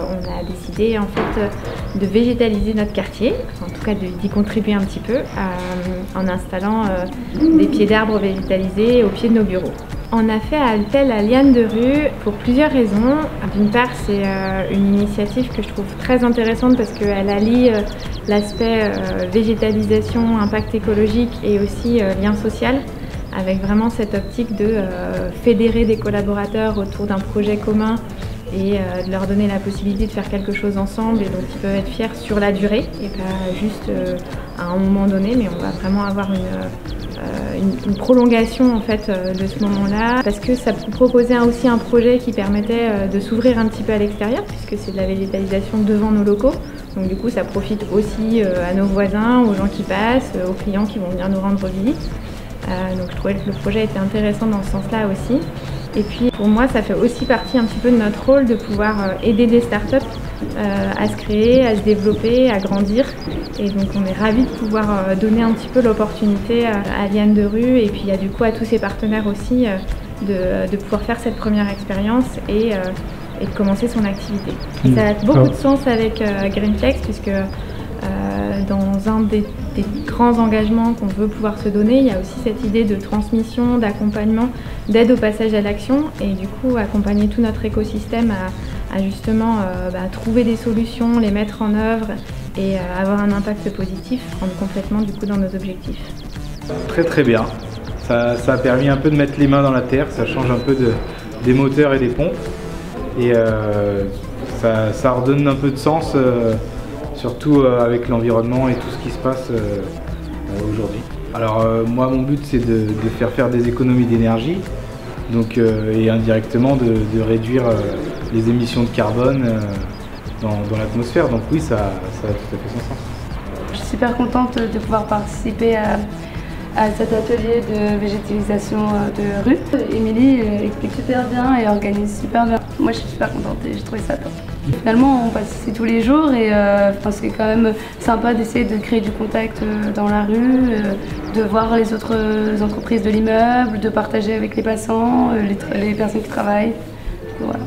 On a décidé en fait de végétaliser notre quartier, en tout cas d'y contribuer un petit peu en installant des pieds d'arbres végétalisés au pied de nos bureaux. On a fait appel à Liane de Rue pour plusieurs raisons. D'une part, c'est une initiative que je trouve très intéressante parce qu'elle allie l'aspect végétalisation, impact écologique et aussi lien social, avec vraiment cette optique de fédérer des collaborateurs autour d'un projet commun et de leur donner la possibilité de faire quelque chose ensemble et dont ils peuvent être fiers sur la durée et pas juste à un moment donné, mais on va vraiment avoir une prolongation en fait de ce moment-là, parce que ça proposait aussi un projet qui permettait de s'ouvrir un petit peu à l'extérieur, puisque c'est de la végétalisation devant nos locaux. Donc du coup ça profite aussi à nos voisins, aux gens qui passent, aux clients qui vont venir nous rendre visite. Donc je trouvais que le projet était intéressant dans ce sens-là aussi. Et puis pour moi ça fait aussi partie un petit peu de notre rôle de pouvoir aider des startups à se créer, à se développer, à grandir. Et donc on est ravis de pouvoir donner un petit peu l'opportunité à Liane de Rue et puis du coup à tous ses partenaires aussi de pouvoir faire cette première expérience et de commencer son activité. Et ça a beaucoup de sens avec Greenflex puisque dans un des grands engagements qu'on veut pouvoir se donner, il y a aussi cette idée de transmission, d'accompagnement, d'aide au passage à l'action et du coup accompagner tout notre écosystème à justement trouver des solutions, les mettre en œuvre et avoir un impact positif, rendre complètement du coup dans nos objectifs. Très très bien, ça a permis un peu de mettre les mains dans la terre, ça change un peu des moteurs et des pompes et ça redonne un peu de sens. Surtout avec l'environnement et tout ce qui se passe aujourd'hui. Alors moi mon but c'est de faire des économies d'énergie donc, et indirectement de réduire les émissions de carbone dans l'atmosphère. Donc oui ça a tout à fait son sens. Je suis super contente de pouvoir participer à cet atelier de végétalisation de rue. Émilie explique super bien et organise super bien. Moi je suis super contente et j'ai trouvé ça top. Finalement on passe ici tous les jours et c'est quand même sympa d'essayer de créer du contact dans la rue, de voir les autres entreprises de l'immeuble, de partager avec les passants, les personnes qui travaillent. Voilà.